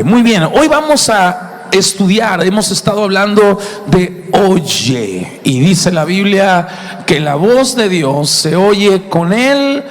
Muy bien, hoy vamos a estudiar, hemos estado hablando de oye, y dice la Biblia que la voz de Dios se oye con el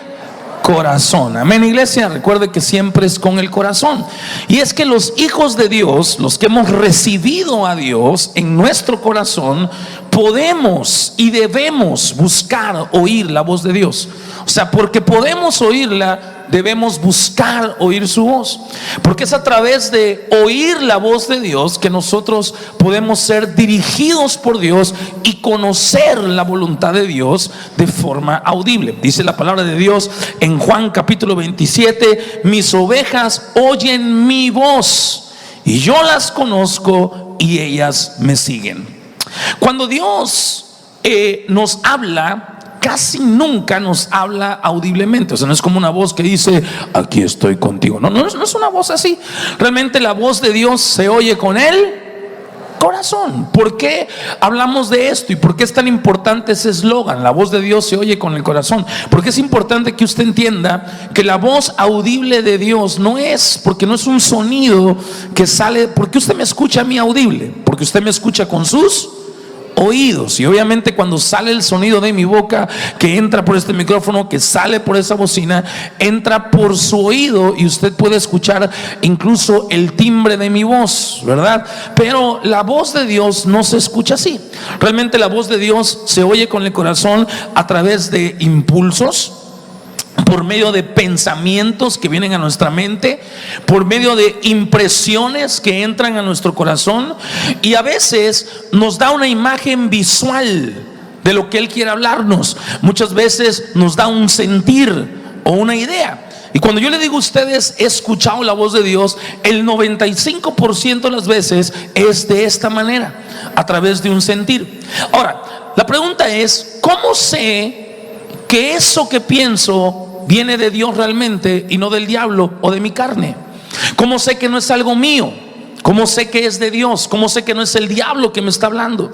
corazón. Amén, iglesia. Recuerde que siempre es con el corazón. Y es que los hijos de Dios, los que hemos recibido a Dios en nuestro corazón, podemos y debemos buscar oír la voz de Dios. O sea, porque podemos oírla, debemos buscar oír su voz, porque es a través de oír la voz de Dios que nosotros podemos ser dirigidos por Dios y conocer la voluntad de Dios de forma audible. Dice la palabra de Dios en Juan capítulo 27: mis ovejas oyen mi voz y yo las conozco y ellas me siguen. Cuando Dios nos habla, casi nunca nos habla audiblemente. O sea, no es como una voz que dice: aquí estoy contigo. No es una voz así. Realmente la voz de Dios se oye con el corazón. ¿Por qué hablamos de esto? ¿Y por qué es tan importante ese eslogan? La voz de Dios se oye con el corazón. Porque es importante que usted entienda que la voz audible de Dios no es, porque no es un sonido que sale. ¿Por qué usted me escucha a mí audible? Porque usted me escucha con sus oídos, y obviamente cuando sale el sonido de mi boca, que entra por este micrófono, que sale por esa bocina, entra por su oído y usted puede escuchar incluso el timbre de mi voz, ¿verdad? Pero la voz de Dios no se escucha así. Realmente la voz de Dios se oye con el corazón a través de impulsos, por medio de pensamientos que vienen a nuestra mente, por medio de impresiones que entran a nuestro corazón, y a veces nos da una imagen visual de lo que Él quiere hablarnos. Muchas veces nos da un sentir o una idea. Y cuando yo le digo a ustedes, he escuchado la voz de Dios, el 95% de las veces es de esta manera, a través de un sentir. Ahora, la pregunta es: ¿cómo sé que eso que pienso viene de Dios realmente y no del diablo o de mi carne? ¿Cómo sé que no es algo mío? ¿Cómo sé que es de Dios? ¿Cómo sé que no es el diablo que me está hablando?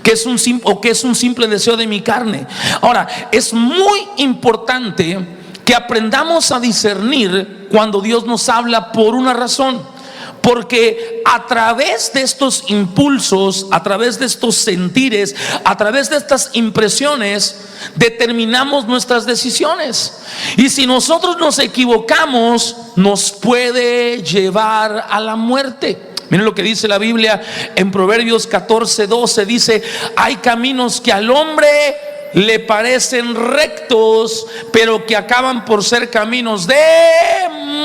Que es un simple deseo de mi carne. Ahora, es muy importante que aprendamos a discernir cuando Dios nos habla por una razón. Porque a través de estos impulsos, a través de estos sentires, a través de estas impresiones, determinamos nuestras decisiones. Y si nosotros nos equivocamos, nos puede llevar a la muerte. Miren lo que dice la Biblia en Proverbios 14:12. Dice: hay caminos que al hombre le parecen rectos, pero que acaban por ser caminos de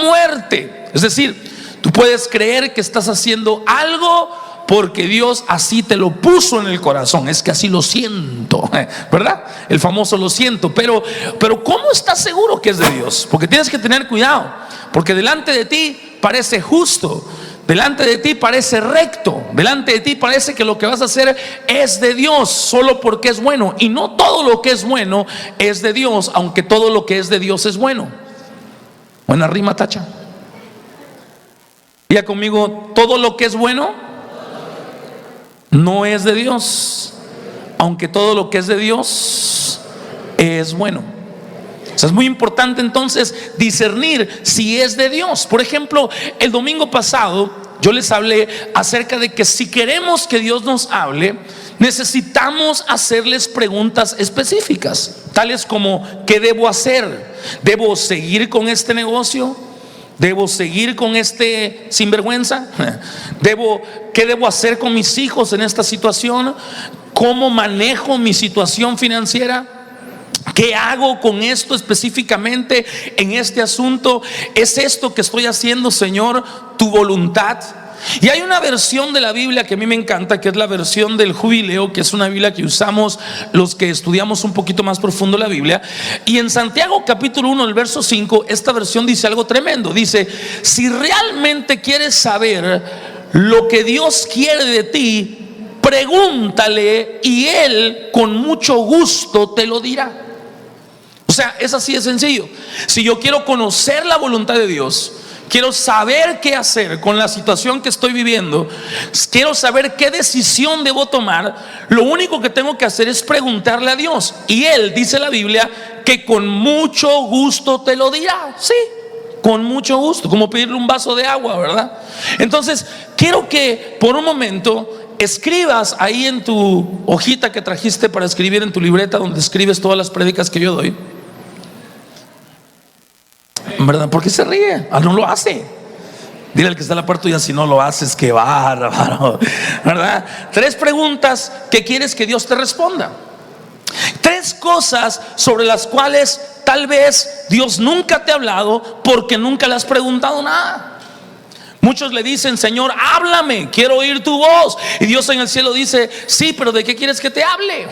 muerte. Es decir, tú puedes creer que estás haciendo algo porque Dios así te lo puso en el corazón. Es que así lo siento, ¿verdad? El famoso lo siento. Pero ¿cómo estás seguro que es de Dios? Porque tienes que tener cuidado, porque delante de ti parece justo, delante de ti parece recto, delante de ti parece que lo que vas a hacer es de Dios, solo porque es bueno. Y no todo lo que es bueno es de Dios, aunque todo lo que es de Dios es bueno. Buena rima, tacha. Diga conmigo: todo lo que es bueno no es de Dios, aunque todo lo que es de Dios es bueno. O sea, es muy importante entonces discernir si es de Dios. Por ejemplo, el domingo pasado yo les hablé acerca de que si queremos que Dios nos hable, necesitamos hacerles preguntas específicas, tales como: ¿qué debo hacer? ¿Debo seguir con este negocio? ¿Debo seguir con este sinvergüenza? ¿Qué debo hacer con mis hijos en esta situación? ¿Cómo manejo mi situación financiera? ¿Qué hago con esto específicamente en este asunto? ¿Es esto que estoy haciendo, Señor, tu voluntad? Y hay una versión de la Biblia que a mí me encanta, que es la versión del Jubileo, que es una Biblia que usamos los que estudiamos un poquito más profundo la Biblia. Y en Santiago capítulo 1, el verso 5, esta versión dice algo tremendo. Dice: si realmente quieres saber lo que Dios quiere de ti, pregúntale y Él con mucho gusto te lo dirá. O sea, es así de sencillo. Si yo quiero conocer la voluntad de Dios, quiero saber qué hacer con la situación que estoy viviendo, quiero saber qué decisión debo tomar, lo único que tengo que hacer es preguntarle a Dios. Y Él, dice la Biblia, que con mucho gusto te lo dirá. Sí, con mucho gusto, como pedirle un vaso de agua, ¿verdad? Entonces, quiero que por un momento escribas ahí en tu hojita que trajiste para escribir, en tu libreta donde escribes todas las prédicas que yo doy, ¿verdad? ¿Por qué se ríe? No lo hace. Dile al que está a la par tuya, si no lo haces, qué bárbaro, ¿verdad? 3 preguntas que quieres que Dios te responda. 3 cosas sobre las cuales tal vez Dios nunca te ha hablado porque nunca le has preguntado nada. Muchos le dicen: Señor, háblame, quiero oír tu voz. Y Dios en el cielo dice: sí, pero ¿de qué quieres que te hable?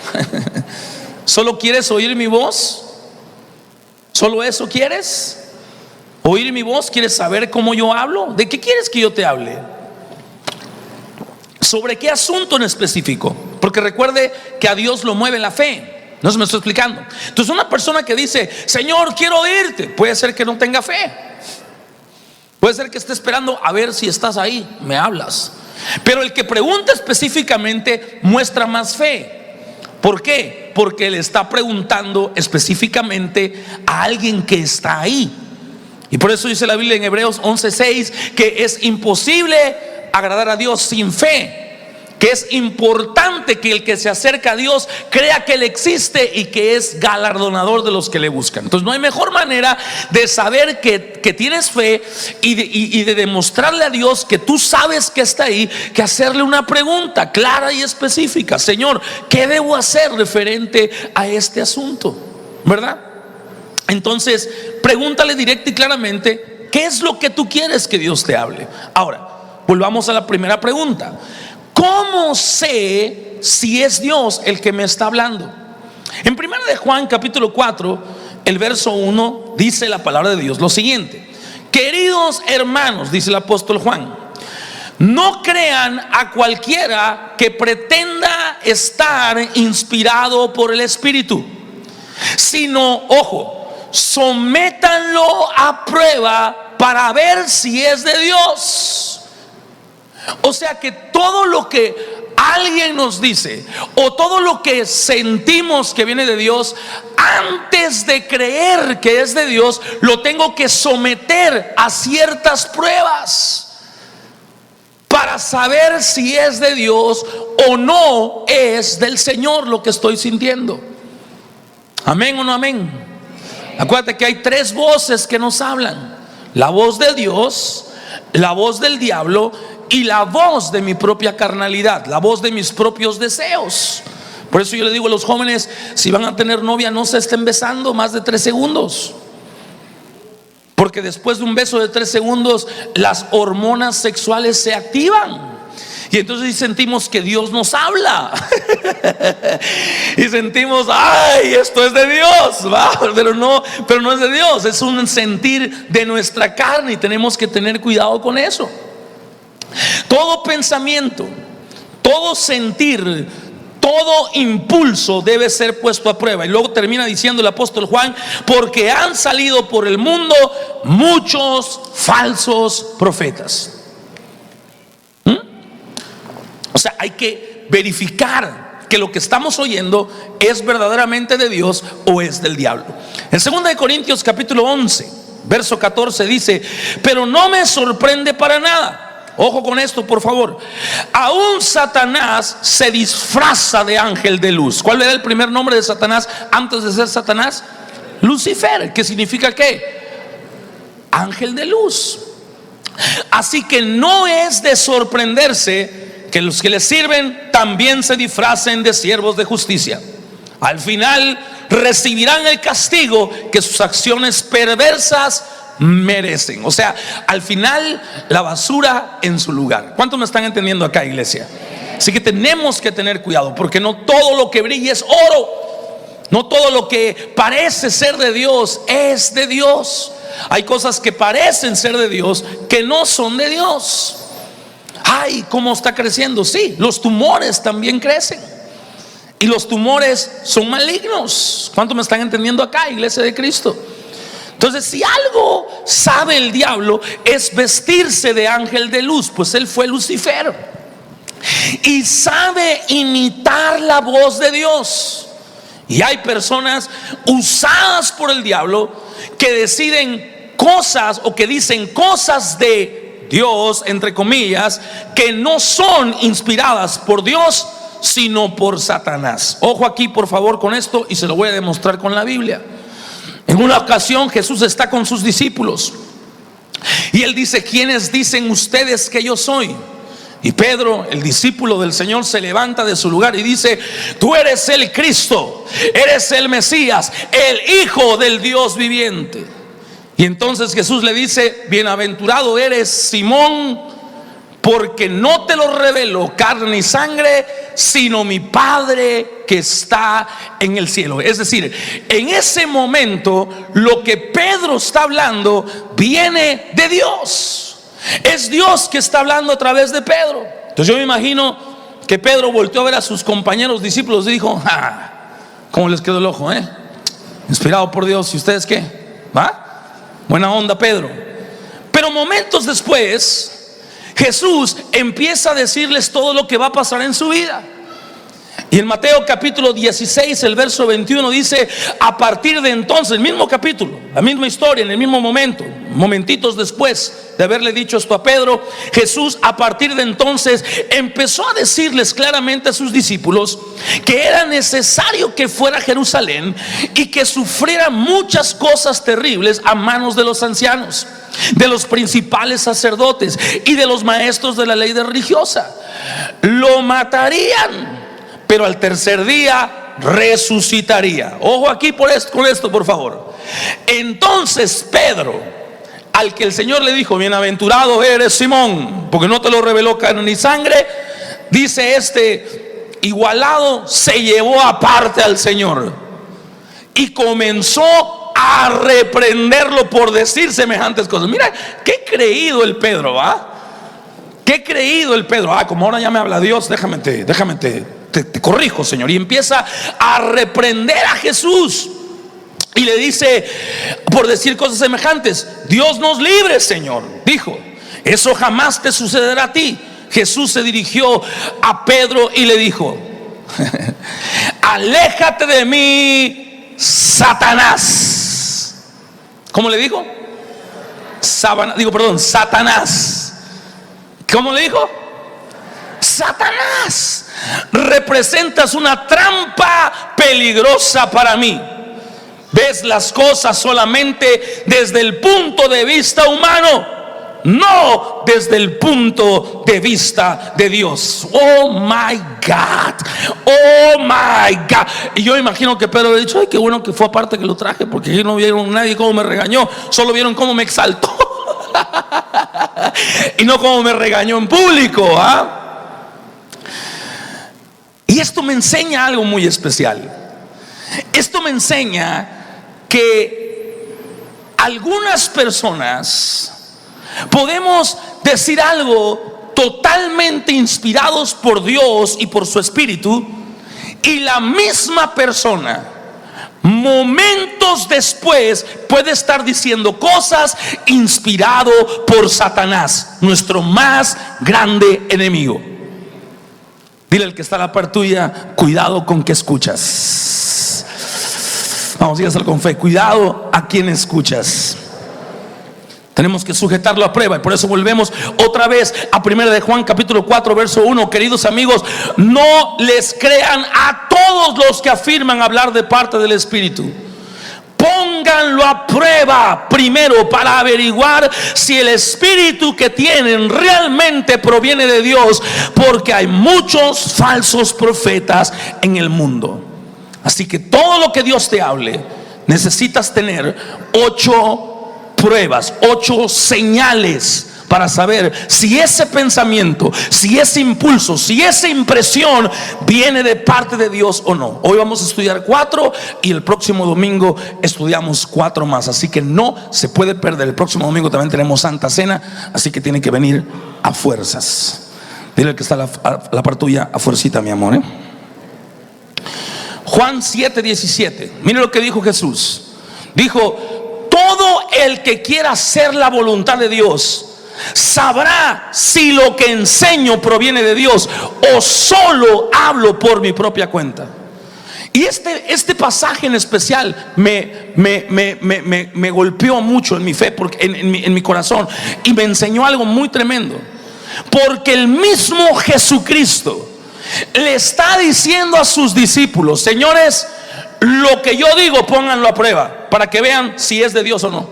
¿Solo quieres oír mi voz? ¿Solo eso quieres? ¿Oír mi voz? ¿Quieres saber cómo yo hablo? ¿De qué quieres que yo te hable? ¿Sobre qué asunto en específico? Porque recuerde que a Dios lo mueve la fe. No se me estoy explicando. Entonces, una persona que dice: Señor, quiero oírte, puede ser que no tenga fe. Puede ser que esté esperando a ver si estás ahí, me hablas. Pero el que pregunta específicamente muestra más fe. ¿Por qué? Porque le está preguntando específicamente a alguien que está ahí. Y por eso dice la Biblia en Hebreos 11:6 que es imposible agradar a Dios sin fe, que es importante que el que se acerca a Dios crea que Él existe y que es galardonador de los que le buscan. Entonces no hay mejor manera de saber que tienes fe y de demostrarle a Dios que tú sabes que está ahí, que hacerle una pregunta clara y específica: Señor, ¿qué debo hacer referente a este asunto? ¿Verdad? Entonces pregúntale directa y claramente qué es lo que tú quieres que Dios te hable. Ahora, volvamos a la primera pregunta: ¿cómo sé si es Dios el que me está hablando? En 1 de Juan capítulo 4, el verso 1, dice la palabra de Dios lo siguiente: queridos hermanos, dice el apóstol Juan, no crean a cualquiera que pretenda estar inspirado por el Espíritu, sino, ojo, sométanlo a prueba para ver si es de Dios. O sea que todo lo que alguien nos dice o todo lo que sentimos que viene de Dios, antes de creer que es de Dios, lo tengo que someter a ciertas pruebas para saber si es de Dios o no es del Señor lo que estoy sintiendo. ¿Amén o no amén? Acuérdate que hay 3 voces que nos hablan: la voz de Dios, la voz del diablo y la voz de mi propia carnalidad, la voz de mis propios deseos. Por eso yo le digo a los jóvenes: si van a tener novia, no se estén besando más de 3 segundos, porque después de un beso de 3 segundos las hormonas sexuales se activan. Y entonces sentimos que Dios nos habla y sentimos: ay, esto es de Dios, pero no es de Dios, es un sentir de nuestra carne y tenemos que tener cuidado con eso. Todo pensamiento, todo sentir, todo impulso debe ser puesto a prueba. Y luego termina diciendo el apóstol Juan: porque han salido por el mundo muchos falsos profetas. O sea, hay que verificar que lo que estamos oyendo es verdaderamente de Dios o es del diablo. En 2 de Corintios capítulo 11, verso 14 dice: pero no me sorprende para nada. Ojo con esto, por favor. Aún Satanás se disfraza de ángel de luz. ¿Cuál era el primer nombre de Satanás antes de ser Satanás? Lucifer, que significa ¿qué? Ángel de luz. Así que no es de sorprenderse que los que les sirven también se disfracen de siervos de justicia. Al final recibirán el castigo que sus acciones perversas merecen. O sea, al final la basura en su lugar. ¿Cuántos me están entendiendo acá, iglesia? Así que tenemos que tener cuidado, porque no todo lo que brilla es oro. No todo lo que parece ser de Dios es de Dios. Hay cosas que parecen ser de Dios que no son de Dios. Ay, ¿cómo está creciendo? Sí, los tumores también crecen. Y los tumores son malignos. ¿Cuántos me están entendiendo acá, iglesia de Cristo? Entonces, si algo sabe el diablo es vestirse de ángel de luz, pues él fue Lucifer. Y sabe imitar la voz de Dios. Y hay personas usadas por el diablo que deciden cosas o que dicen cosas de Dios, entre comillas, que no son inspiradas por Dios, sino por Satanás. Ojo aquí por favor con esto, y se lo voy a demostrar con la Biblia. En una ocasión Jesús está con sus discípulos y él dice: ¿quiénes dicen ustedes que yo soy? Y Pedro, el discípulo del Señor, se levanta de su lugar y dice: tú eres el Cristo, eres el Mesías, el Hijo del Dios viviente. Y entonces Jesús le dice: bienaventurado eres, Simón, porque no te lo reveló carne ni sangre, sino mi Padre que está en el cielo. Es decir, en ese momento lo que Pedro está hablando viene de Dios. Es Dios que está hablando a través de Pedro. Entonces yo me imagino que Pedro volteó a ver a sus compañeros discípulos y dijo: ¿cómo les quedó el ojo, inspirado por Dios? ¿Y ustedes qué? ¿Va? Buena onda, Pedro. Pero momentos después Jesús empieza a decirles todo lo que va a pasar en su vida. Y en Mateo capítulo 16, el verso 21 dice: a partir de entonces, el mismo capítulo, la misma historia, en el mismo momento, momentitos después de haberle dicho esto a Pedro, Jesús a partir de entonces empezó a decirles claramente a sus discípulos que era necesario que fuera a Jerusalén y que sufriera muchas cosas terribles a manos de los ancianos, de los principales sacerdotes y de los maestros de la ley religiosa. Lo matarían, pero al tercer día resucitaría. Ojo aquí con esto, por favor. Entonces Pedro, al que el Señor le dijo: bienaventurado eres, Simón, porque no te lo reveló carne ni sangre, dice igualado, se llevó aparte al Señor y comenzó a reprenderlo por decir semejantes cosas. Mira qué creído el Pedro, ¿va? Qué creído el Pedro. Como ahora ya me habla Dios, déjame te corrijo, Señor. Y empieza a reprender a Jesús y le dice, por decir cosas semejantes: Dios nos libre, Señor. Dijo: eso jamás te sucederá a ti. Jesús se dirigió a Pedro y le dijo: aléjate de mí, Satanás. ¿Cómo le dijo? Satanás. ¿Cómo le dijo? Satanás, representas una trampa peligrosa para mí. Ves las cosas solamente desde el punto de vista humano, no desde el punto de vista de Dios. Oh my God, oh my God. Y yo imagino que Pedro le ha dicho: ay, qué bueno que fue aparte que lo traje, porque aquí no vieron nadie cómo me regañó, solo vieron cómo me exaltó y no cómo me regañó en público. Y esto me enseña algo muy especial. Esto me enseña que algunas personas podemos decir algo totalmente inspirados por Dios y por su Espíritu, y la misma persona momentos después puede estar diciendo cosas inspirado por Satanás, nuestro más grande enemigo. Dile al que está a la par tuya: cuidado con qué escuchas. Vamos, dígaselo con fe: cuidado a quien escuchas. Tenemos que sujetarlo a prueba, y por eso volvemos otra vez a 1 de Juan capítulo 4 verso 1. Queridos amigos, no les crean a todos los que afirman hablar de parte del Espíritu. Pónganlo a prueba primero para averiguar si el espíritu que tienen realmente proviene de Dios, porque hay muchos falsos profetas en el mundo. Así que todo lo que Dios te hable, necesitas tener 8 pruebas, 8 señales para saber si ese pensamiento, si ese impulso, si esa impresión viene de parte de Dios o no. Hoy vamos a estudiar 4 y el próximo domingo estudiamos 4 más, así que no se puede perder. El próximo domingo también tenemos Santa Cena, así que tiene que venir a fuerzas. Dile que está la par tuya: a fuercita, mi amor. Juan 7:17. Mire lo que dijo Jesús. Dijo: todo el que quiera hacer la voluntad de Dios sabrá si lo que enseño proviene de Dios o solo hablo por mi propia cuenta. Y este pasaje en especial me golpeó mucho en mi fe, porque en mi corazón, y me enseñó algo muy tremendo. Porque el mismo Jesucristo le está diciendo a sus discípulos: señores, lo que yo digo pónganlo a prueba para que vean si es de Dios o no.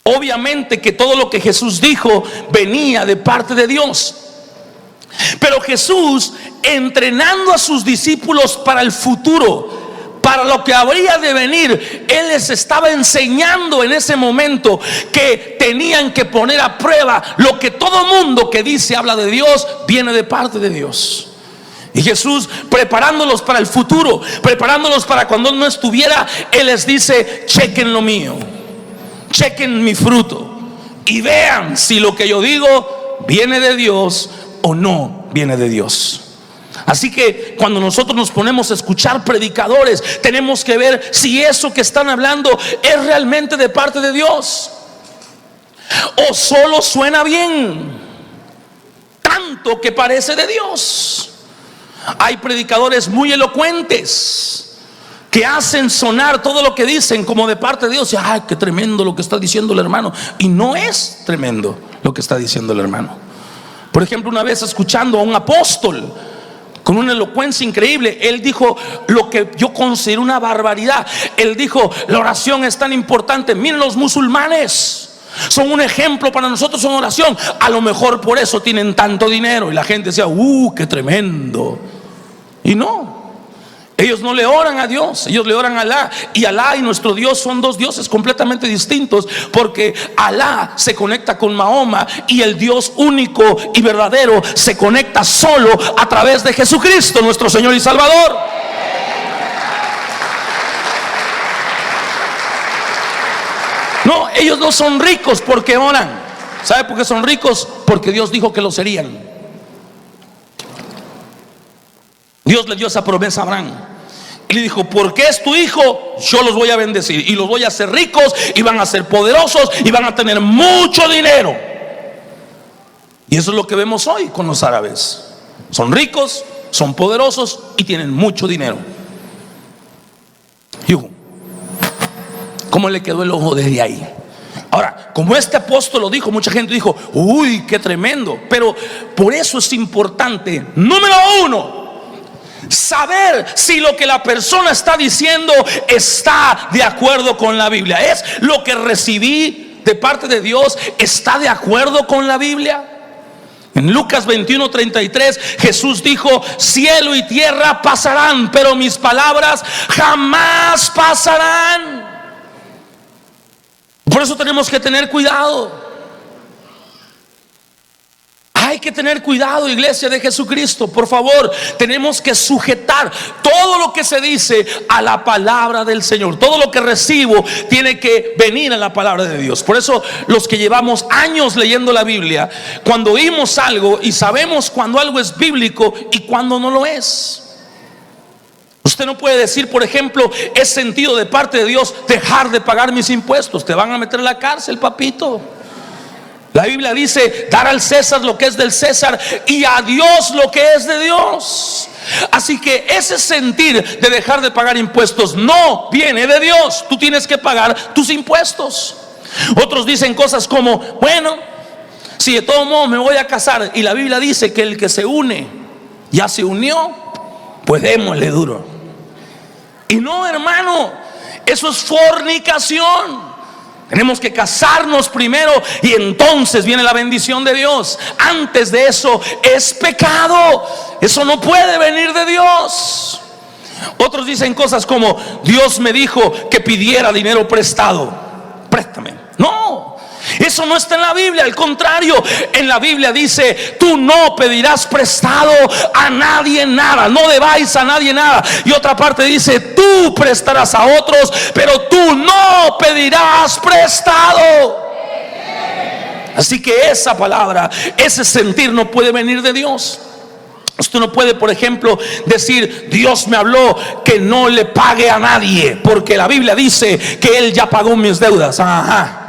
Obviamente que todo lo que Jesús dijo venía de parte de Dios. Pero Jesús, entrenando a sus discípulos para el futuro, para lo que habría de venir, Él les estaba enseñando en ese momento que tenían que poner a prueba lo que todo mundo que dice habla de Dios viene de parte de Dios. Y Jesús, preparándolos para el futuro, preparándolos para cuando Él no estuviera, Él les dice: chequen lo mío, chequen mi fruto y vean si lo que yo digo viene de Dios o no viene de Dios. Así que cuando nosotros nos ponemos a escuchar predicadores, tenemos que ver si eso que están hablando es realmente de parte de Dios o solo suena bien, tanto que parece de Dios. Hay predicadores muy elocuentes que hacen sonar todo lo que dicen como de parte de Dios. Y ay, qué tremendo lo que está diciendo el hermano. Y no es tremendo lo que está diciendo el hermano. Por ejemplo, una vez escuchando a un apóstol con una elocuencia increíble, él dijo lo que yo considero una barbaridad. Él dijo: la oración es tan importante. Miren, los musulmanes son un ejemplo para nosotros en oración. A lo mejor por eso tienen tanto dinero. Y la gente decía: qué tremendo. Y no, ellos no le oran a Dios, ellos le oran a Alá. Y Alá y nuestro Dios son dos dioses completamente distintos, porque Alá se conecta con Mahoma y el Dios único y verdadero se conecta solo a través de Jesucristo, nuestro Señor y Salvador. No, ellos no son ricos porque oran. ¿Sabe por qué son ricos? Porque Dios dijo que lo serían. Dios le dio esa promesa a Abraham y le dijo: porque es tu hijo, yo los voy a bendecir y los voy a hacer ricos y van a ser poderosos y van a tener mucho dinero. Y eso es lo que vemos hoy con los árabes. Son ricos, son poderosos y tienen mucho dinero. ¿Cómo le quedó el ojo desde ahí? Ahora, como este apóstol lo dijo, mucha gente dijo: uy, qué tremendo. Pero por eso es importante, número uno, saber si lo que la persona está diciendo está de acuerdo con la Biblia. ¿Es lo que recibí de parte de Dios? ¿Está de acuerdo con la Biblia? En Lucas 21:33 Jesús dijo: cielo y tierra pasarán, pero mis palabras jamás pasarán. Por eso tenemos que tener cuidado. Hay que tener cuidado, iglesia de Jesucristo. Por favor, tenemos que sujetar todo lo que se dice a la palabra del Señor. Todo lo que recibo tiene que venir a la palabra de Dios. Por eso los que llevamos años leyendo la Biblia, cuando oímos algo y sabemos cuando algo es bíblico y cuando no lo es. Usted no puede decir, por ejemplo, es sentido de parte de Dios dejar de pagar mis impuestos. Te van a meter en la cárcel, papito. La Biblia dice: dar al César lo que es del César y a Dios lo que es de Dios. Así que ese sentir de dejar de pagar impuestos no viene de Dios. Tú tienes que pagar tus impuestos. Otros dicen cosas como: bueno, si de todo modo me voy a casar y la Biblia dice que el que se une ya se unió, pues démosle duro. Y no, hermano, eso es fornicación. Tenemos que casarnos primero y entonces viene la bendición de Dios. Antes de eso es pecado. Eso no puede venir de Dios. Otros dicen cosas como: Dios me dijo que pidiera dinero prestado, préstame. No, eso no está en la Biblia. Al contrario, en la Biblia dice: tú no pedirás prestado a nadie nada, no debáis a nadie nada. Y otra parte dice: tú prestarás a otros, pero tú no pedirás prestado. Así que esa palabra, ese sentir no puede venir de Dios. Usted no puede, por ejemplo, decir: Dios me habló que no le pague a nadie, porque la Biblia dice que Él ya pagó mis deudas. Ajá.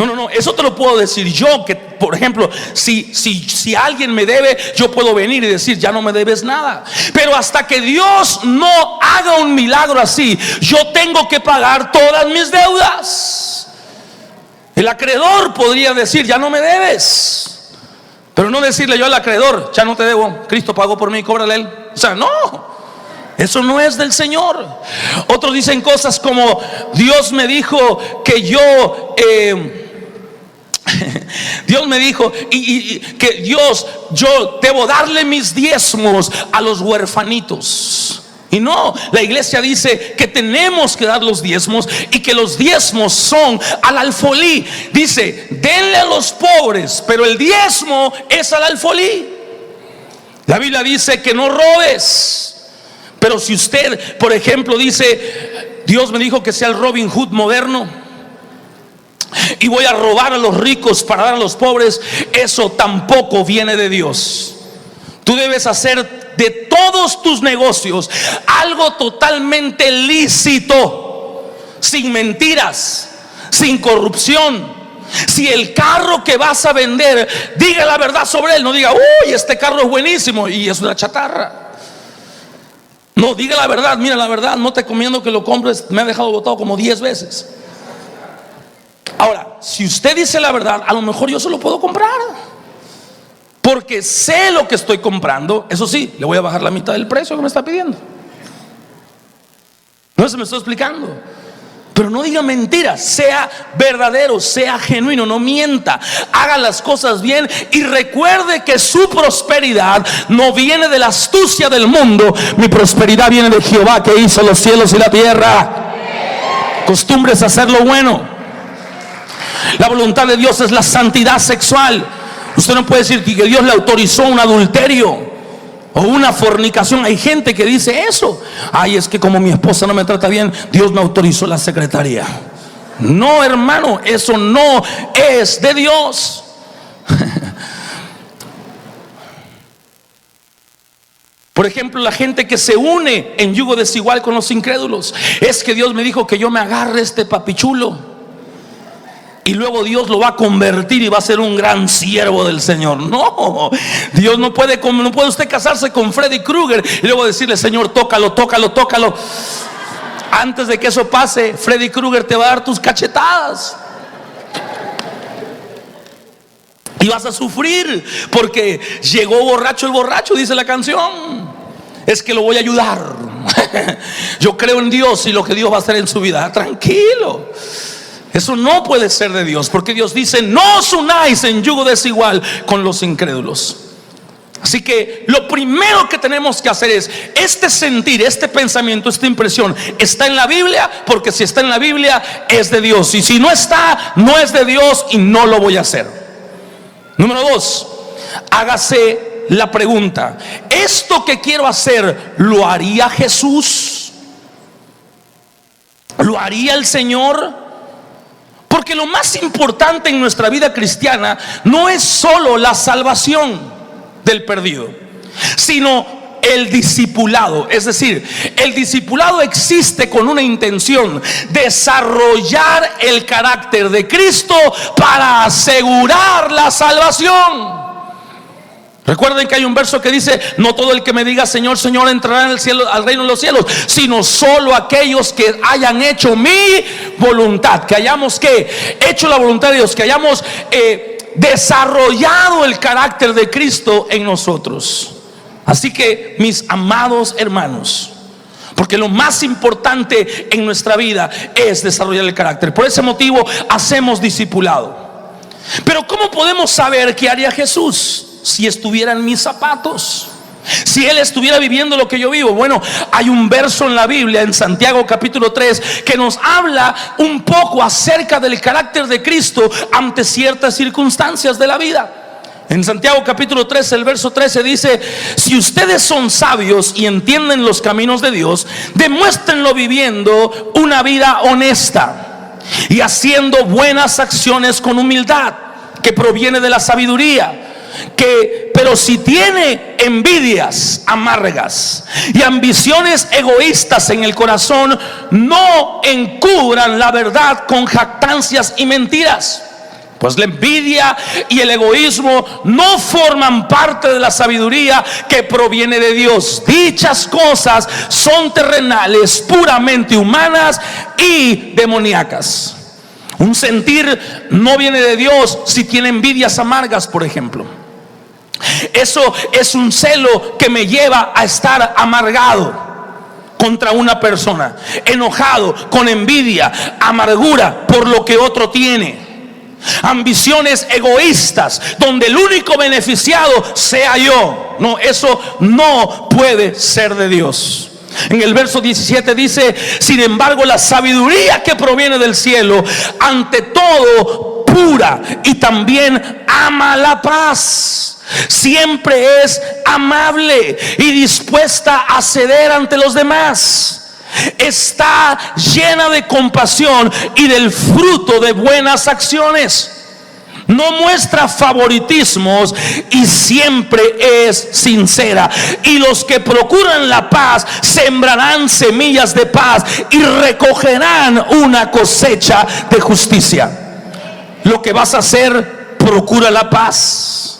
No, eso te lo puedo decir yo, que por ejemplo, si alguien me debe, yo puedo venir y decir, ya no me debes nada. Pero hasta que Dios no haga un milagro así, yo tengo que pagar todas mis deudas. El acreedor podría decir, ya no me debes, pero no decirle yo al acreedor, ya no te debo, Cristo pagó por mí, cóbrale a él. O sea, no, eso no es del Señor. Otros dicen cosas como, Dios me dijo que yo Dios me dijo que yo debo darle mis diezmos a los huerfanitos. Y no, la iglesia dice que tenemos que dar los diezmos y que los diezmos son al alfolí. Dice, denle a los pobres, pero el diezmo es al alfolí. La Biblia dice que no robes. Pero si usted, por ejemplo, dice, Dios me dijo que sea el Robin Hood moderno y voy a robar a los ricos para dar a los pobres, eso tampoco viene de Dios. Tú debes hacer de todos tus negocios algo totalmente lícito, sin mentiras, sin corrupción. Si el carro que vas a vender, diga la verdad sobre él, no diga, uy, este carro es buenísimo y es una chatarra. No, diga la verdad, mira la verdad, no te recomiendo que lo compres, me ha dejado botado como 10 veces. Ahora, si usted dice la verdad, a lo mejor yo se lo puedo comprar, porque sé lo que estoy comprando. Eso sí, le voy a bajar la mitad del precio que me está pidiendo. No se me estoy explicando. Pero no diga mentiras, sea verdadero, sea genuino, no mienta, haga las cosas bien y recuerde que su prosperidad no viene de la astucia del mundo. Mi prosperidad viene de Jehová, que hizo los cielos y la tierra. Costumbres a hacer lo bueno. La voluntad de Dios es la santidad sexual. Usted no puede decir que Dios le autorizó un adulterio o una fornicación. Hay gente que dice eso. Ay, es que como mi esposa no me trata bien, Dios me autorizó la secretaría. No, hermano, eso no es de Dios. Por ejemplo, la gente que se une en yugo desigual con los incrédulos. Es que Dios me dijo que yo me agarre este papichulo y luego Dios lo va a convertir y va a ser un gran siervo del Señor. No, Dios no puede usted casarse con Freddy Krueger y luego decirle, Señor, tócalo. Antes de que eso pase, Freddy Krueger te va a dar tus cachetadas y vas a sufrir, porque llegó borracho el borracho, dice la canción. Es que lo voy a ayudar. Yo creo en Dios y lo que Dios va a hacer en su vida. Tranquilo. Eso no puede ser de Dios, porque Dios dice, no os unáis en yugo desigual con los incrédulos. Así que lo primero que tenemos que hacer es, este sentir, este pensamiento, esta impresión, ¿está en la Biblia? Porque si está en la Biblia, es de Dios. Y si no está, no es de Dios y no lo voy a hacer. Número 2, hágase la pregunta, ¿esto que quiero hacer, lo haría Jesús? ¿Lo haría el Señor? Porque lo más importante en nuestra vida cristiana no es solo la salvación del perdido, sino el discipulado. Es decir, el discipulado existe con una intención: desarrollar el carácter de Cristo para asegurar la salvación. Recuerden que hay un verso que dice, no todo el que me diga Señor, Señor entrará en el cielo, al reino de los cielos, sino solo aquellos que hayan hecho mi voluntad. Que hayamos hecho la voluntad de Dios, que hayamos desarrollado el carácter de Cristo en nosotros. Así que, mis amados hermanos, porque lo más importante en nuestra vida es desarrollar el carácter. Por ese motivo hacemos discipulado. Pero ¿cómo podemos saber qué haría Jesús si estuviera en mis zapatos? Si Él estuviera viviendo lo que yo vivo. Bueno, hay un verso en la Biblia, en Santiago capítulo 3, que nos habla un poco acerca del carácter de Cristo ante ciertas circunstancias de la vida. En Santiago capítulo 3, el verso 13 dice: si ustedes son sabios y entienden los caminos de Dios, demuéstrenlo viviendo una vida honesta y haciendo buenas acciones con humildad, que proviene de la sabiduría. Pero si tiene envidias amargas y ambiciones egoístas en el corazón, no encubran la verdad con jactancias y mentiras. Pues la envidia y el egoísmo no forman parte de la sabiduría que proviene de Dios. Dichas cosas son terrenales, puramente humanas y demoníacas. Un sentir no viene de Dios si tiene envidias amargas, por ejemplo. Eso es un celo que me lleva a estar amargado contra una persona, enojado, con envidia, amargura por lo que otro tiene. Ambiciones egoístas donde el único beneficiado sea yo. No, eso no puede ser de Dios. En el verso 17 dice: sin embargo, la sabiduría que proviene del cielo, ante todo pura, y también ama la paz. Siempre es amable y dispuesta a ceder ante los demás. Está llena de compasión y del fruto de buenas acciones. No muestra favoritismos y siempre es sincera. Y los que procuran la paz sembrarán semillas de paz y recogerán una cosecha de justicia. Lo que vas a hacer, procura la paz.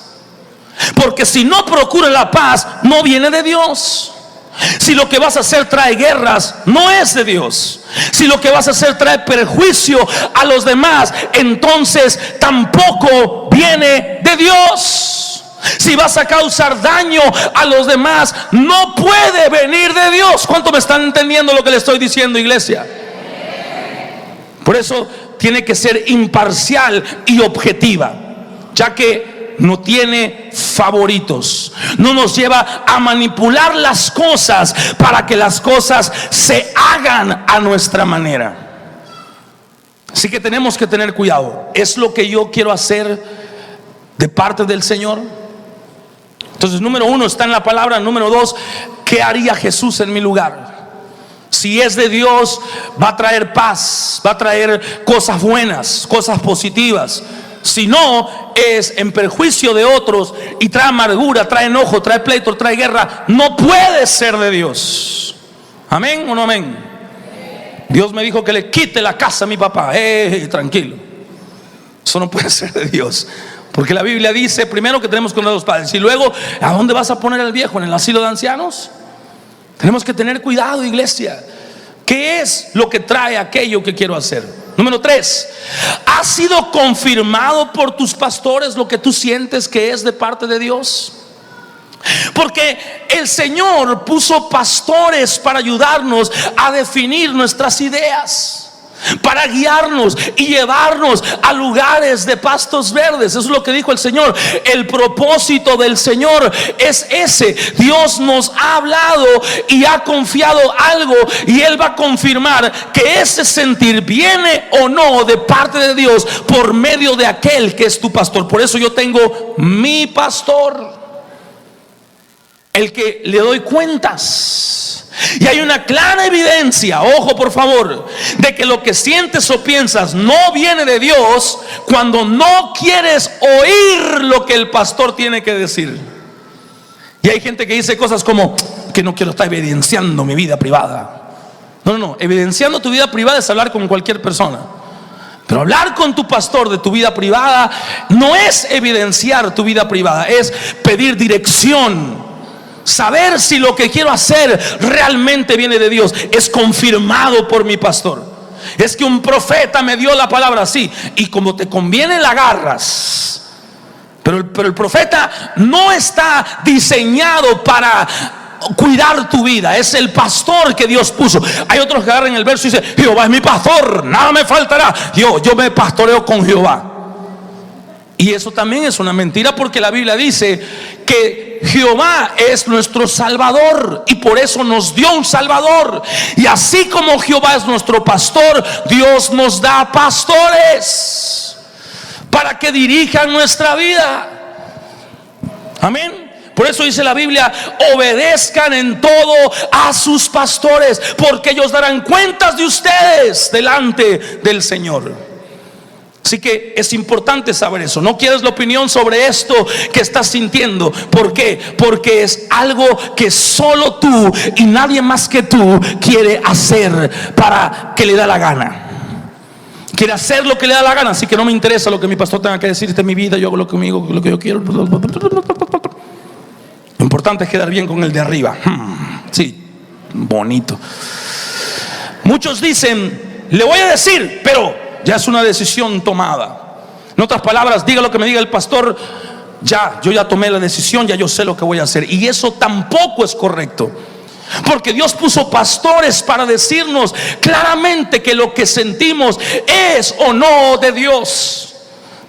Porque si no procura la paz, no viene de Dios. Si lo que vas a hacer trae guerras, no es de Dios. Si lo que vas a hacer trae perjuicio a los demás, entonces tampoco viene de Dios. Si vas a causar daño a los demás, no puede venir de Dios. ¿Cuánto me están entendiendo lo que le estoy diciendo, iglesia? Por eso tiene que ser imparcial y objetiva, ya que no tiene favoritos. No nos lleva a manipular las cosas para que las cosas se hagan a nuestra manera. Así que tenemos que tener cuidado. ¿Es lo que yo quiero hacer de parte del Señor? Entonces, número uno, está en la palabra. Número dos, ¿qué haría Jesús en mi lugar? Si es de Dios, va a traer paz, va a traer cosas buenas, cosas positivas. Si no, es en perjuicio de otros y trae amargura, trae enojo, trae pleito, trae guerra. No puede ser de Dios. ¿Amén o no amén? Dios me dijo que le quite la casa a mi papá. Tranquilo. Eso no puede ser de Dios. Porque la Biblia dice primero que tenemos que honrar a los padres. Y luego, ¿a dónde vas a poner al viejo? ¿En el asilo de ancianos? Tenemos que tener cuidado, iglesia. ¿Qué es lo que trae aquello que quiero hacer? Número 3, ¿ha sido confirmado por tus pastores lo que tú sientes que es de parte de Dios? Porque el Señor puso pastores para ayudarnos a definir nuestras ideas, para guiarnos y llevarnos a lugares de pastos verdes. Eso es lo que dijo el Señor. El propósito del Señor es ese. Dios nos ha hablado y ha confiado algo, y Él va a confirmar que ese sentir viene o no de parte de Dios por medio de aquel que es tu pastor. Por eso yo tengo mi pastor, el que le doy cuentas. Y hay una clara evidencia, ojo por favor, de que lo que sientes o piensas no viene de Dios cuando no quieres oír lo que el pastor tiene que decir. Y hay gente que dice cosas como que no quiero estar evidenciando mi vida privada. No, evidenciando tu vida privada es hablar con cualquier persona. Pero hablar con tu pastor de tu vida privada no es evidenciar tu vida privada, es pedir dirección. Saber si lo que quiero hacer realmente viene de Dios, es confirmado por mi pastor. Es que un profeta me dio la palabra así, y como te conviene la agarras. Pero el profeta no está diseñado para cuidar tu vida. Es el pastor que Dios puso. Hay otros que agarran el verso y dicen: Jehová es mi pastor, nada me faltará. Yo me pastoreo con Jehová. Y eso también es una mentira, porque la Biblia dice que Jehová es nuestro Salvador, y por eso nos dio un Salvador. Y así como Jehová es nuestro pastor, Dios nos da pastores para que dirijan nuestra vida. Amén. Por eso dice la Biblia: obedezcan en todo a sus pastores, porque ellos darán cuentas de ustedes delante del Señor. Así que es importante saber eso. No quieres la opinión sobre esto que estás sintiendo. ¿Por qué? Porque es algo que solo tú y nadie más que tú quiere hacer para que le da la gana. quiere hacer lo que le da la gana, así que no me interesa lo que mi pastor tenga que decir. Esta es mi vida, yo hago lo que yo quiero. Lo importante es quedar bien con el de arriba. Sí, bonito. Muchos dicen, le voy a decir, pero ya es una decisión tomada. En otras palabras, diga lo que me diga el pastor, yo ya tomé la decisión, ya yo sé lo que voy a hacer. Y eso tampoco es correcto, porque Dios puso pastores para decirnos claramente que lo que sentimos es o no de Dios.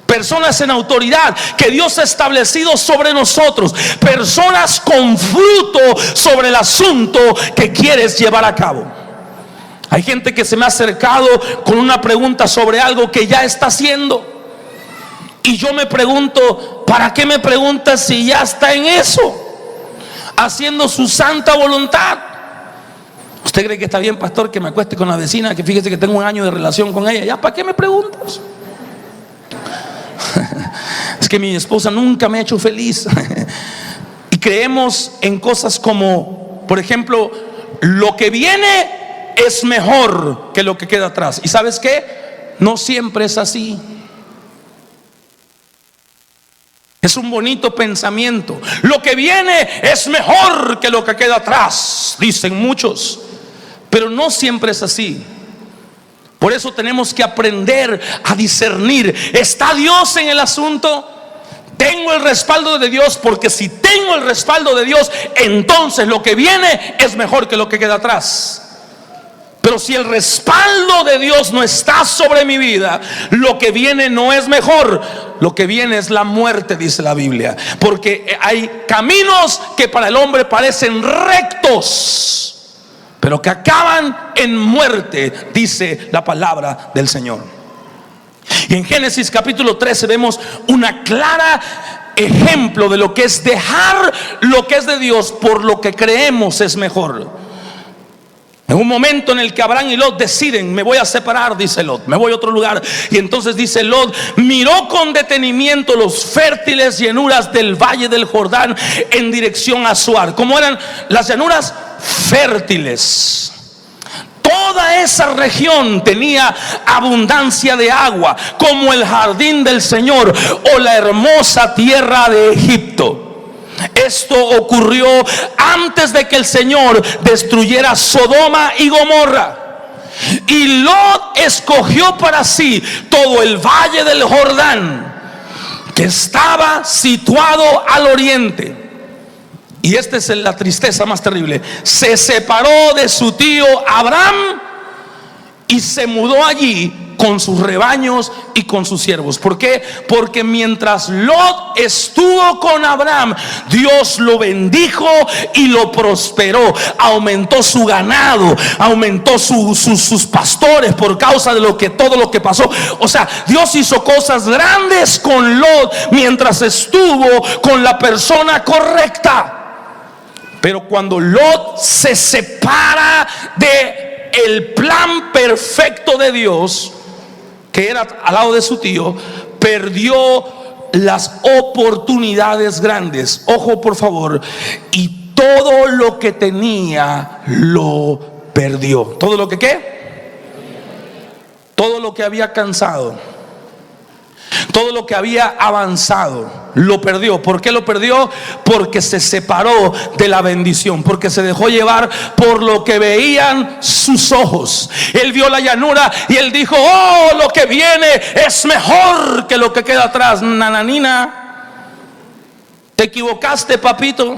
Personas en autoridad que Dios ha establecido sobre nosotros, personas con fruto sobre el asunto que quieres llevar a cabo. Hay gente que se me ha acercado con una pregunta sobre algo que ya está haciendo, y yo me pregunto, ¿para qué me preguntas si ya está en eso, haciendo su santa voluntad? ¿Usted cree que está bien, pastor, que me acueste con la vecina, que fíjese que tengo un año de relación con ella? ¿Ya para qué me preguntas? Es que mi esposa nunca me ha hecho feliz. Y creemos en cosas como, por ejemplo, lo que viene es mejor que lo que queda atrás. ¿Y sabes qué? No siempre es así. Es un bonito pensamiento. Lo que viene es mejor que lo que queda atrás, dicen muchos, pero no siempre es así. Por eso tenemos que aprender a discernir. ¿Está Dios en el asunto? ¿Tengo el respaldo de Dios? Porque si tengo el respaldo de Dios, entonces lo que viene es mejor que lo que queda atrás. Pero si el respaldo de Dios no está sobre mi vida, lo que viene no es mejor. Lo que viene es la muerte, dice la Biblia. Porque hay caminos que para el hombre parecen rectos, pero que acaban en muerte, dice la palabra del Señor. Y en Génesis capítulo 13 vemos una clara ejemplo de lo que es dejar lo que es de Dios por lo que creemos es mejor. En un momento en el que Abraham y Lot deciden, me voy a separar, dice Lot, me voy a otro lugar. Y entonces dice Lot, miró con detenimiento los fértiles llanuras del valle del Jordán en dirección a Zoar. ¿Cómo eran las llanuras? Fértiles. Toda esa región tenía abundancia de agua, como el jardín del Señor o la hermosa tierra de Egipto. Esto ocurrió antes de que el Señor destruyera Sodoma y Gomorra. Y Lot escogió para sí todo el valle del Jordán, que estaba situado al oriente. Y esta es la tristeza más terrible. Se separó de su tío Abraham y se mudó allí con sus rebaños y con sus siervos. ¿Por qué? Porque mientras Lot estuvo con Abraham, Dios lo bendijo y lo prosperó. Aumentó su ganado, aumentó sus pastores por causa de todo lo que pasó. O sea, Dios hizo cosas grandes con Lot mientras estuvo con la persona correcta. Pero cuando Lot se separa de el plan perfecto de Dios, que era al lado de su tío, perdió las oportunidades grandes. Ojo, por favor. Y todo lo que tenía lo perdió. ¿Todo lo que qué? Todo lo que había cansado, todo lo que había avanzado, lo perdió. ¿Por qué lo perdió? Porque se separó de la bendición, porque se dejó llevar por lo que veían sus ojos. Él vio la llanura y él dijo, oh, lo que viene es mejor que lo que queda atrás. Nananina, te equivocaste, papito.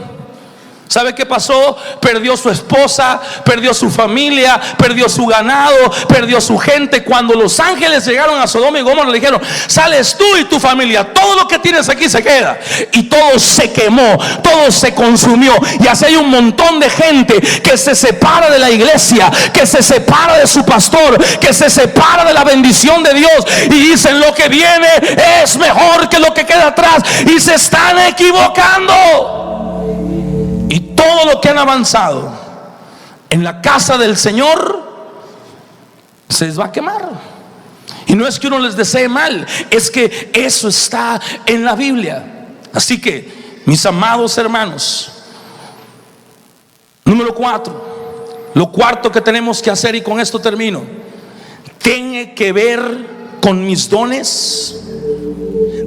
¿Sabe qué pasó? Perdió su esposa, perdió su familia, perdió su ganado, perdió su gente. Cuando los ángeles llegaron a Sodoma y Gomorra, le dijeron, sales tú y tu familia, todo lo que tienes aquí se queda. Y todo se quemó, todo se consumió. Y así hay un montón de gente que se separa de la iglesia, que se separa de su pastor, que se separa de la bendición de Dios, y dicen, lo que viene es mejor que lo que queda atrás. Y se están equivocando. Y todo lo que han avanzado en la casa del Señor se les va a quemar. Y no es que uno les desee mal, es que eso está en la Biblia. Así que, mis amados hermanos, número 4, lo cuarto que tenemos que hacer, y con esto termino, tiene que ver con mis dones,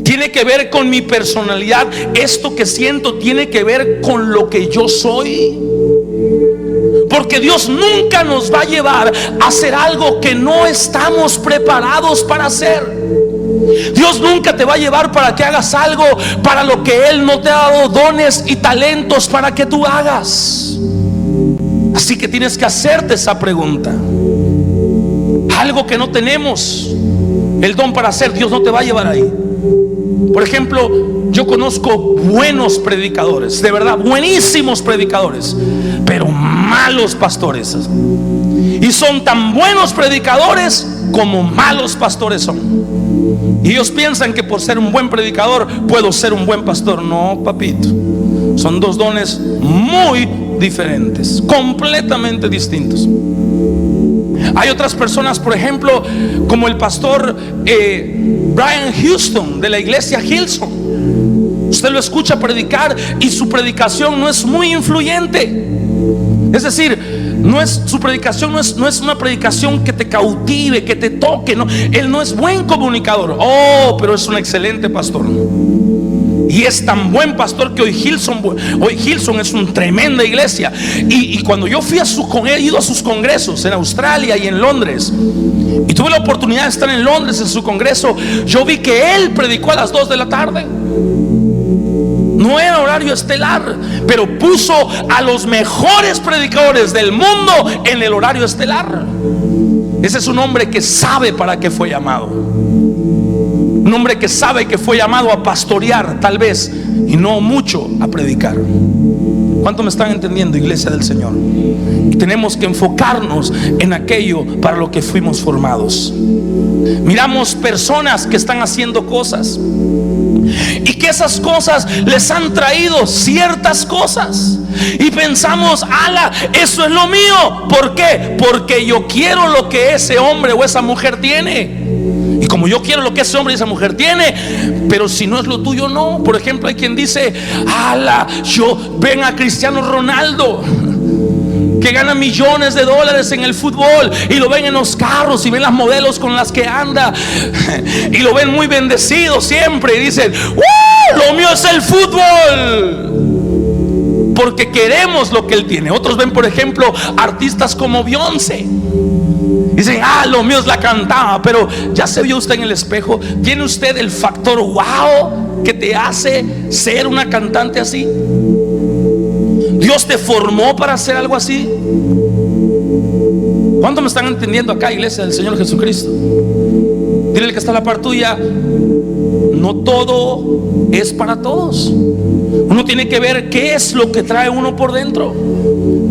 tiene que ver con mi personalidad. Esto que siento tiene que ver con lo que yo soy. Porque Dios nunca nos va a llevar a hacer algo que no estamos preparados para hacer. Dios nunca te va a llevar para que hagas algo para lo que Él no te ha dado dones y talentos para que tú hagas. Así que tienes que hacerte esa pregunta. Algo que no tenemos el don para hacer, Dios no te va a llevar ahí. Por ejemplo, yo conozco buenos predicadores, de verdad, buenísimos predicadores, pero malos pastores. Y son tan buenos predicadores como malos pastores son. Y ellos piensan que por ser un buen predicador puedo ser un buen pastor. No, papito. Son dos dones muy diferentes, completamente distintos. Hay otras personas, por ejemplo, como el pastor Brian Houston de la iglesia Hillsong. Usted lo escucha predicar y su predicación no es muy influyente. Es decir, su predicación no es una predicación que te cautive, que te toque, no. Él no es buen comunicador. Pero es un excelente pastor. Y es tan buen pastor que hoy Hillsong es una tremenda iglesia. Y cuando yo fui he ido a sus congresos en Australia y en Londres, y tuve la oportunidad de estar en Londres en su congreso, yo vi que él predicó a las 2 de la tarde. No era horario estelar, pero puso a los mejores predicadores del mundo en el horario estelar. Ese es un hombre que sabe para qué fue llamado. Un hombre que sabe que fue llamado a pastorear, tal vez, y no mucho a predicar. ¿Cuánto me están entendiendo, iglesia del Señor? Y tenemos que enfocarnos en aquello para lo que fuimos formados. Miramos personas que están haciendo cosas y que esas cosas les han traído ciertas cosas, y pensamos, ala, eso es lo mío. ¿Por qué? Porque yo quiero lo que ese hombre o esa mujer tiene. Y como yo quiero lo que ese hombre y esa mujer tiene, pero si no es lo tuyo, no. Por ejemplo, hay quien dice, ala, ven a Cristiano Ronaldo, que gana millones de dólares en el fútbol, y lo ven en los carros y ven las modelos con las que anda, y lo ven muy bendecido siempre, y dicen, lo mío es el fútbol, porque queremos lo que él tiene. Otros ven, por ejemplo, artistas como Beyoncé, dicen, lo mío es la cantada. Pero ya se vio usted en el espejo. ¿Tiene usted el factor wow que te hace ser una cantante así? ¿Dios te formó para hacer algo así? ¿Cuánto me están entendiendo acá, iglesia del Señor Jesucristo? Dile al que está a la par tuya, no todo es para todos. Uno tiene que ver qué es lo que trae uno por dentro,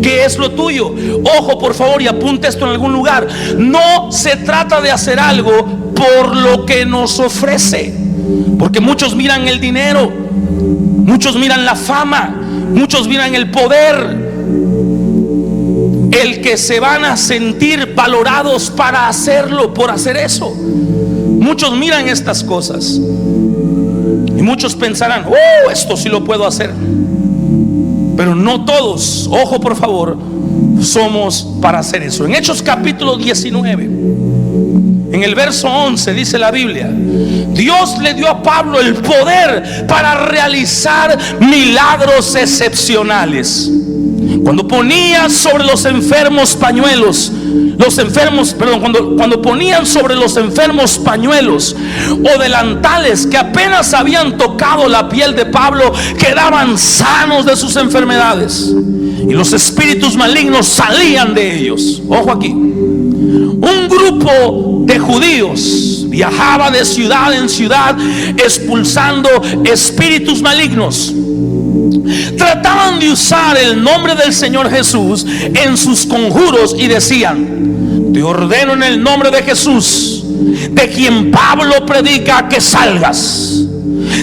qué es lo tuyo. Ojo, por favor, y apunte esto en algún lugar. No se trata de hacer algo por lo que nos ofrece, porque muchos miran el dinero, muchos miran la fama, muchos miran el poder, el que se van a sentir valorados para hacerlo, por hacer eso. Muchos miran estas cosas y muchos pensarán, esto sí lo puedo hacer. Pero no todos, ojo por favor, somos para hacer eso. En Hechos capítulo 19, en el verso 11 dice la Biblia, Dios le dio a Pablo el poder para realizar milagros excepcionales. Cuando ponía sobre los enfermos pañuelos, cuando ponían sobre los enfermos pañuelos o delantales que apenas habían tocado la piel de Pablo, quedaban sanos de sus enfermedades, y los espíritus malignos salían de ellos. Ojo aquí, un grupo de judíos viajaba de ciudad en ciudad expulsando espíritus malignos. Trataban de usar el nombre del Señor Jesús en sus conjuros y decían, te ordeno en el nombre de Jesús, de quien Pablo predica, que salgas.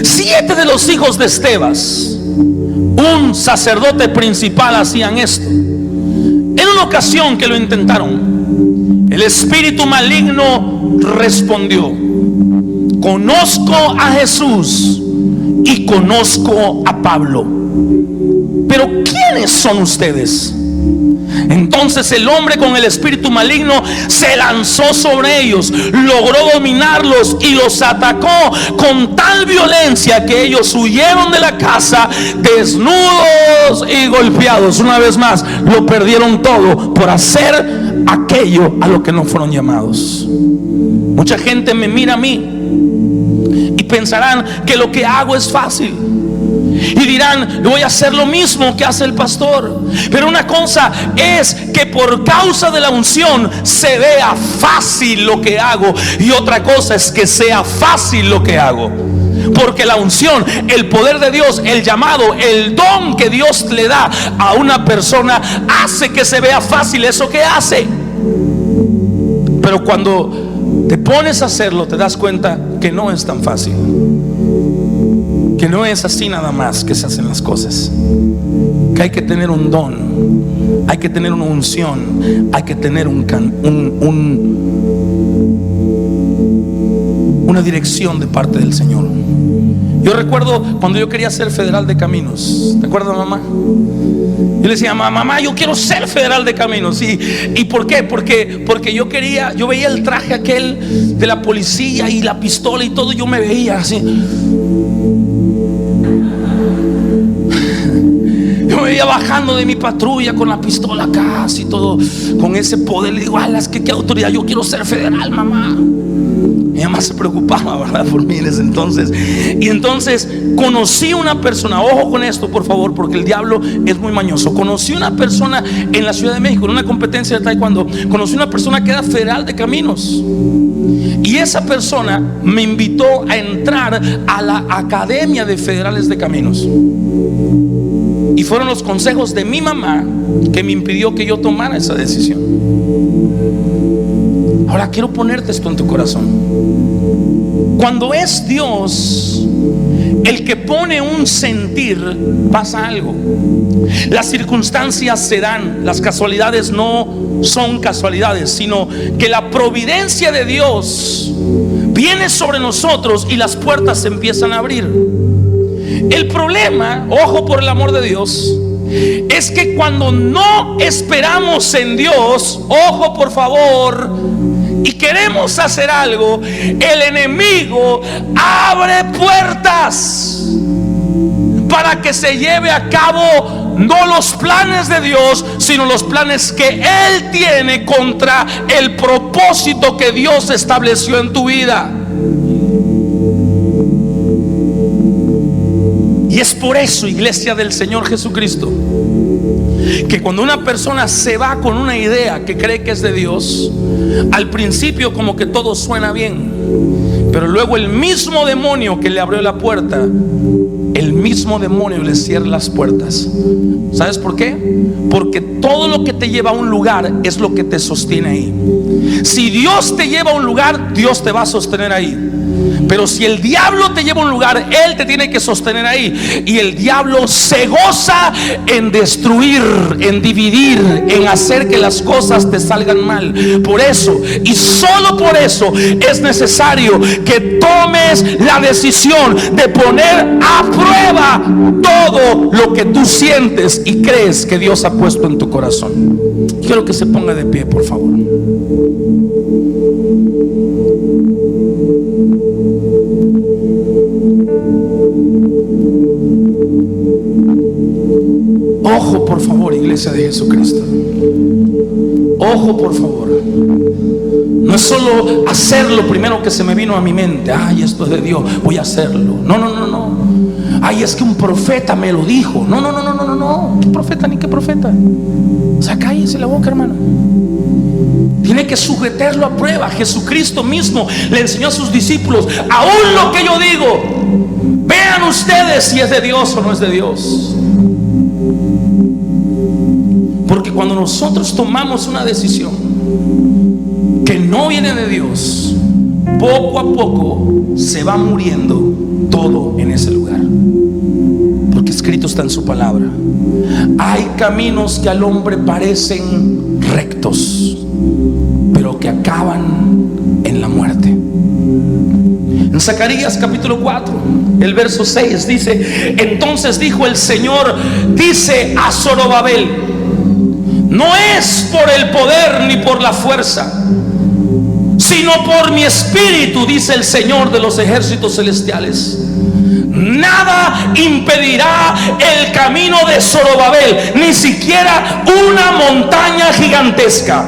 7 de los hijos de Estebas, un sacerdote principal, hacían esto. En una ocasión que lo intentaron, el espíritu maligno respondió, conozco a Jesús y conozco a Pablo, pero ¿quiénes son ustedes? Entonces el hombre con el espíritu maligno se lanzó sobre ellos, logró dominarlos y los atacó con tal violencia que ellos huyeron de la casa desnudos y golpeados. Una vez más, lo perdieron todo por hacer aquello a lo que no fueron llamados. Mucha gente me mira a mí y pensarán que lo que hago es fácil. Y dirán, voy a hacer lo mismo que hace el pastor. Pero una cosa es que por causa de la unción se vea fácil lo que hago, y otra cosa es que sea fácil lo que hago. Porque la unción, el poder de Dios, el llamado, el don que Dios le da a una persona hace que se vea fácil eso que hace. Pero cuando te pones a hacerlo, te das cuenta que no es tan fácil, que no es así nada más que se hacen las cosas, que hay que tener un don, hay que tener una unción, hay que tener una dirección de parte del Señor. Yo recuerdo cuando yo quería ser federal de caminos. ¿Te acuerdas, mamá? Yo le decía, mamá, yo quiero ser federal de caminos. ¿Y por qué? Porque yo veía el traje aquel de la policía y la pistola y todo. Yo me veía así. Yo me veía bajando de mi patrulla con la pistola acá, así todo, con ese poder. Le digo, alas, ¿qué autoridad? Yo quiero ser federal, mamá. Mi mamá se preocupaba, ¿verdad?, por mí en ese entonces. Y entonces conocí una persona, ojo con esto por favor, porque el diablo es muy mañoso. Conocí una persona en la Ciudad de México, en una competencia de taekwondo. Conocí una persona que era federal de caminos. Y esa persona me invitó a entrar a la Academia de Federales de Caminos. Y fueron los consejos de mi mamá que me impidió que yo tomara esa decisión. Ahora quiero ponerte esto en tu corazón. Cuando es Dios el que pone un sentir, pasa algo. Las circunstancias se dan, las casualidades no son casualidades, sino que la providencia de Dios viene sobre nosotros y las puertas se empiezan a abrir. El problema, ojo por el amor de Dios, es que cuando no esperamos en Dios, ojo por favor, y queremos hacer algo, el enemigo abre puertas para que se lleve a cabo no los planes de Dios, sino los planes que Él tiene contra el propósito que Dios estableció en tu vida. Y es por eso, iglesia del Señor Jesucristo, que cuando una persona se va con una idea que cree que es de Dios, al principio como que todo suena bien, pero luego el mismo demonio que le abrió la puerta, el mismo demonio le cierra las puertas. ¿Sabes por qué? Porque todo lo que te lleva a un lugar es lo que te sostiene ahí. Si Dios te lleva a un lugar, Dios te va a sostener ahí. Pero si el diablo te lleva a un lugar, él te tiene que sostener ahí. Y el diablo se goza en destruir, en dividir, en hacer que las cosas te salgan mal. Por eso, y solo por eso, es necesario que tomes la decisión de poner a prueba todo lo que tú sientes y crees que Dios ha puesto en tu corazón. Quiero que se ponga de pie, por favor. Ojo por favor, iglesia de Jesucristo. Ojo por favor. No es solo hacer lo primero que se me vino a mi mente. Ay, esto es de Dios, voy a hacerlo. No. Ay, es que un profeta me lo dijo. No. ¿Qué profeta ni qué profeta? O sea, cállese la boca, hermano. Tiene que sujetarlo a prueba. Jesucristo mismo le enseñó a sus discípulos: aún lo que yo digo, vean ustedes si es de Dios o no es de Dios. Porque cuando nosotros tomamos una decisión que no viene de Dios, poco a poco se va muriendo todo en ese lugar. Porque escrito está en su palabra: hay caminos que al hombre parecen rectos, pero que acaban en la muerte. En Zacarías capítulo 4, el verso 6 dice: entonces dijo el Señor, dice a Zorobabel: No es por el poder ni por la fuerza, sino por mi espíritu, dice el Señor de los ejércitos celestiales. Nada impedirá el camino de Zorobabel, ni siquiera una montaña gigantesca,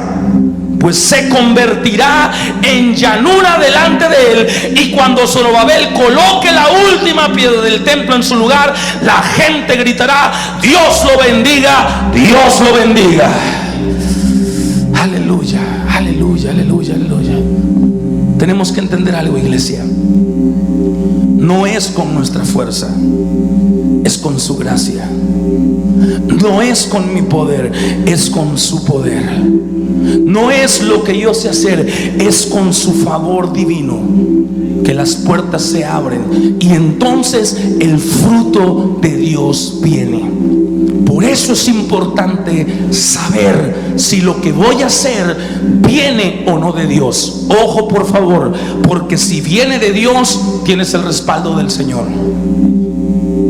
pues se convertirá en llanura delante de él. Y cuando Zorobabel coloque la última piedra del templo en su lugar, la gente gritará: Dios lo bendiga, Dios lo bendiga. Aleluya, aleluya, aleluya, aleluya. Tenemos que entender algo, iglesia. No es con nuestra fuerza, es con su gracia. No es con mi poder, es con su poder. No es lo que yo sé hacer, es con su favor divino que las puertas se abren y entonces el fruto de Dios viene. Por eso es importante saber si lo que voy a hacer viene o no de Dios. Ojo, por favor, porque si viene de Dios, tienes el respaldo del Señor.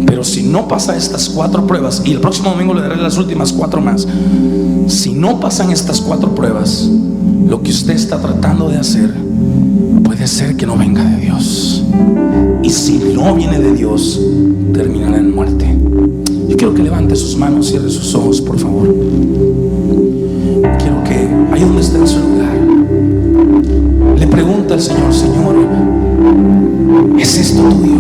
Pero si no pasa estas 4 pruebas, y el próximo domingo le daré las últimas 4 más. Si no pasan estas 4 pruebas, lo que usted está tratando de hacer puede ser que no venga de Dios. Y si no viene de Dios, terminará en muerte. Yo quiero que levante sus manos, cierre sus ojos, por favor. Quiero que ahí donde está en su lugar le pregunte al Señor: Señor, ¿es esto tuyo?